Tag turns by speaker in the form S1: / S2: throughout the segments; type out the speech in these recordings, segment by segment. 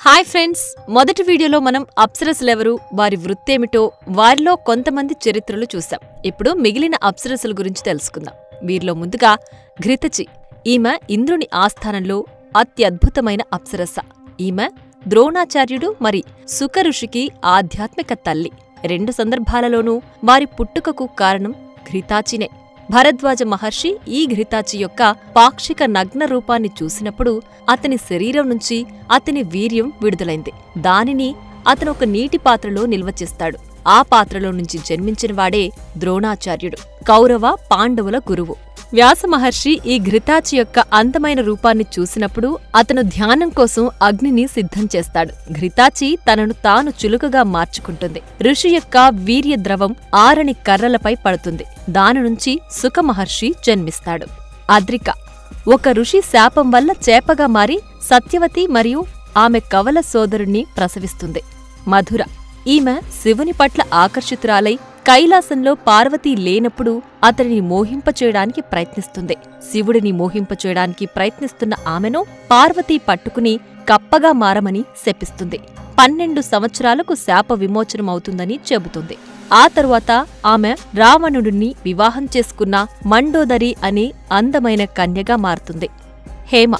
S1: Hi friends, మొదటి వీడియోలో మనం అప్సరసలెవరు, వారి వృత్తేమిటో, వారిలో కొంతమంది చరిత్రలు చూసాం. ఇప్పుడు మిగిలిన అప్సరసల గురించి తెలుసుకుందాం. వీరిలో ముందుగా ఘృతచి. ఈమె ఇంద్రుని ఆస్థానంలో అత్యద్భుతమైన అప్సరస. ఈమె ద్రోణాచార్యుడు మరి సుక ఋషికి ఆధ్యాత్మిక తల్లి. రెండు సందర్భాలలోనూ వారి పుట్టుకకు కారణం ఘృతాచినే. భరద్వాజ మహర్షి ఈ ఘృతాచి యొక్క పాక్షిక నగ్న రూపాన్ని చూసినప్పుడు అతని శరీరం నుంచి అతని వీర్యం విడుదలైంది. దానిని అతను ఒక నీటి పాత్రలో నిల్వ చేస్తాడు. ఆ పాత్రలో నుంచి జన్మించినవాడే ద్రోణాచార్యుడు, కౌరవ పాండవుల గురువు. వ్యాస మహర్షి ఈ ఘృతాచి యొక్క అందమైన రూపాన్ని చూసినప్పుడు అతను ధ్యానం కోసం అగ్నిని సిద్ధం చేస్తాడు. ఘృతాచి తనను తాను చులుకగా మార్చుకుంటుంది. ఋషి యొక్క వీర్య ద్రవం ఆరని కర్రలపై పడుతుంది. దాని నుంచి సుక మహర్షి జన్మిస్తాడు. అద్రిక ఒక ఋషి శాపం వల్ల చేపగా మారి సత్యవతి మరియు ఆమె కవల సోదరుణ్ణి ప్రసవిస్తుంది. మధుర ఈమె శివుని పట్ల ఆకర్షితురాలై కైలాసంలో పార్వతీ లేనప్పుడు అతనిని మోహింపచేయడానికి ప్రయత్నిస్తుంది. శివుడిని మోహింపచేయడానికి ప్రయత్నిస్తున్న ఆమెను పార్వతీ పట్టుకుని కప్పగా మారమని శపిస్తుంది. 12 సంవత్సరాలకు శాప విమోచనమవుతుందని చెబుతుంది. ఆ తరువాత ఆమె రావణుడిని వివాహం చేసుకున్న మండోదరి అనే అందమైన కన్యగా మారుతుంది. హేమ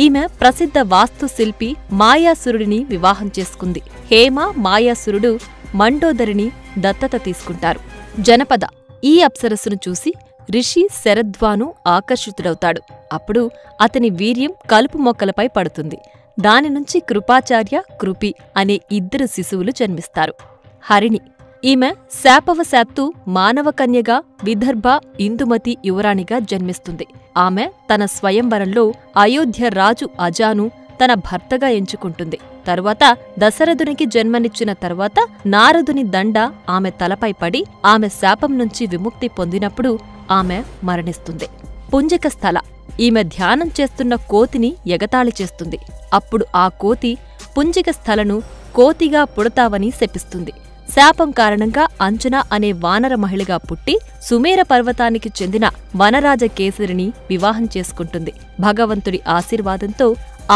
S1: ఈమె ప్రసిద్ధ వాస్తుశిల్పి మాయాసురుడిని వివాహం చేసుకుంది. హేమ మాయాసురుడు మండోదరిని దత్తత తీసుకుంటారు. జనపద ఈ అప్సరస్సును చూసి ఋషి శరద్వాను ఆకర్షితుడవుతాడు. అప్పుడు అతని వీర్యం కలుపు మొక్కలపై పడుతుంది. దానినుంచి కృపాచార్య, కృపి అనే 2 శిశువులు జన్మిస్తారు. హరిణి ఈమె శాపవశాత్తు మానవకన్యగా విదర్భ ఇందుమతి యువరాణిగా జన్మిస్తుంది. ఆమె తన స్వయంవరంలో అయోధ్య రాజు అజాను తన భర్తగా ఎంచుకుంటుంది. తరువాత దశరథునికి జన్మనిచ్చిన తరువాత నారదుని దండ ఆమె తలపై పడి ఆమె శాపం నుంచి విముక్తి పొందినప్పుడు ఆమె మరణిస్తుంది. పుంజిక స్థల ఈమె ధ్యానం చేస్తున్న కోతిని ఎగతాళి చేస్తుంది. అప్పుడు ఆ కోతి పుంజిక స్థలను కోతిగా పుడతావని శపిస్తుంది. శాపం కారణంగా అంజనా అనే వానర మహిళగా పుట్టి సుమేర పర్వతానికి చెందిన వనరాజ కేసరిని వివాహం చేసుకుంటుంది. భగవంతుడి ఆశీర్వాదంతో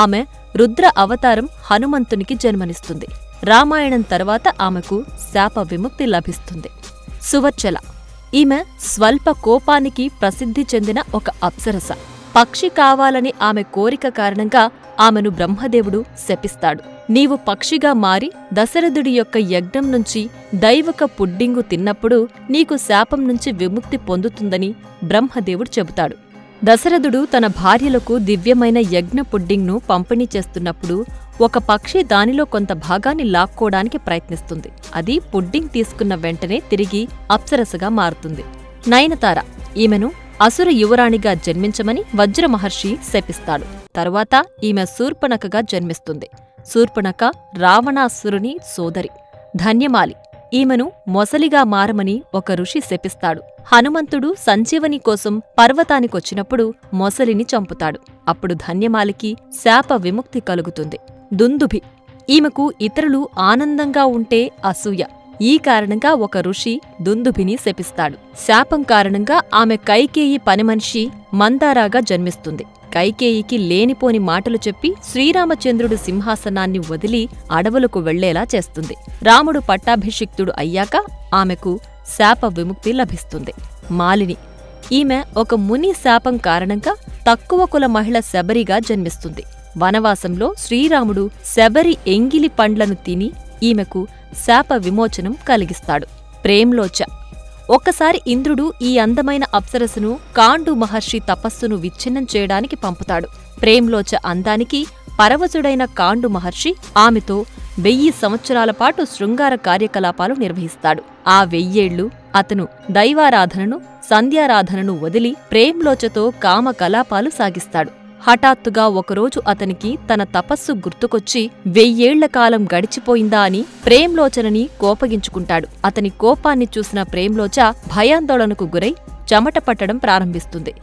S1: ఆమె రుద్ర అవతారం హనుమంతునికి జన్మనిస్తుంది. రామాయణం తర్వాత ఆమెకు శాప విముక్తి లభిస్తుంది. సువర్చల ఈమె స్వల్ప కోపానికి ప్రసిద్ధి చెందిన ఒక అప్సరస. పక్షి కావాలని ఆమె కోరిక కారణంగా ఆమెను బ్రహ్మదేవుడు శపిస్తాడు. నీవు పక్షిగా మారి దశరథుడి యొక్క యజ్ఞం నుంచి దైవక పుడ్డింగు తిన్నప్పుడు నీకు శాపం నుంచి విముక్తి పొందుతుందని బ్రహ్మదేవుడు చెబుతాడు. దశరథుడు తన భార్యలకు దివ్యమైన యజ్ఞ పుడ్డింగ్ను పంపిణీ చేస్తున్నప్పుడు ఒక పక్షి దానిలో కొంత భాగాన్ని లాక్కోడానికి ప్రయత్నిస్తుంది. అది పుడ్డింగ్ తీసుకున్న వెంటనే తిరిగి అప్సరసగా మారుతుంది. నయనతార ఈమెను అసుర యువరాణిగా జన్మించమని వజ్ర మహర్షి శపిస్తాడు. తరువాత ఈమె శూర్పణఖగా జన్మిస్తుంది. శూర్పణఖ రావణాసురుని సోదరి. ధన్యమాలి ఈమెను మొసలిగా మారమని ఒక ఋషి శపిస్తాడు. హనుమంతుడు సంజీవని కోసం పర్వతానికొచ్చినప్పుడు మొసలిని చంపుతాడు. అప్పుడు ధన్యమాలికి శాప విముక్తి కలుగుతుంది. దుందుభి ఈమెకు ఇతరులు ఆనందంగా ఉంటే అసూయ. ఈ కారణంగా ఒక ఋషి దుందుభిని శపిస్తాడు. శాపం కారణంగా ఆమె కైకేయి పనిమనిషి మందారాగా జన్మిస్తుంది. కైకేయికి లేనిపోని మాటలు చెప్పి శ్రీరామచంద్రుడి సింహాసనాన్ని వదిలి అడవులకు వెళ్లేలా చేస్తుంది. రాముడు పట్టాభిషిక్తుడు అయ్యాక ఆమెకు శాప విముక్తి లభిస్తుంది. మాలిని ఈమె ఒక ముని శాపం కారణంగా తక్కువ కుల మహిళ శబరిగా జన్మిస్తుంది. వనవాసంలో శ్రీరాముడు శబరి ఎంగిలి పండ్లను తిని ఈమెకు శాప విమోచనం కలిగిస్తాడు. ప్రేమ్లోచ ఒక్కసారి ఇంద్రుడు ఈ అందమైన అప్సరసను కాండు మహర్షి తపస్సును విచ్ఛిన్నం చేయడానికి పంపుతాడు. ప్రేమ్లోచ అందానికి పరవశుడైన కాండు మహర్షి ఆమెతో 1000 సంవత్సరాల పాటు శృంగార కార్యకలాపాలు నిర్వహిస్తాడు. ఆ 1000 ఏళ్లు అతను దైవారాధనను, సంధ్యారాధనను వదిలి ప్రేమ్లోచతో కామకలాపాలు సాగిస్తాడు. హఠాత్తుగా ఒకరోజు అతనికి తన తపస్సు గుర్తుకొచ్చి 1000 ఏళ్ల కాలం గడిచిపోయిందా అని ప్రేమ్లోచనని కోపగించుకుంటాడు. అతని కోపాన్ని చూసిన ప్రేమ్లోచ భయాందోళనకు గురై చెమట పట్టడం ప్రారంభిస్తుంది.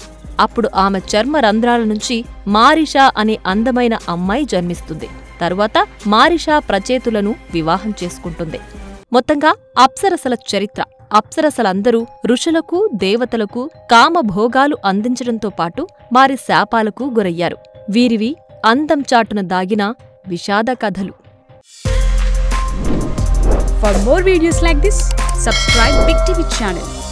S1: అప్పుడు ఆమె చర్మ రంధ్రాల నుంచి మారిషా అనే అందమైన అమ్మాయి జన్మిస్తుంది. తరువాత మారిషా ప్రచేతులను వివాహం చేసుకుంటుంది. మొత్తంగా అప్సరసల చరిత్ర. అప్సరసలందరూ ఋషులకు, దేవతలకు కామభోగాలు అందించడంతో పాటు వారి శాపాలకు గురయ్యారు. వీరివి అందం చాటున దాగిన విషాద కథలు.
S2: For more videos like this, subscribe Big TV channel.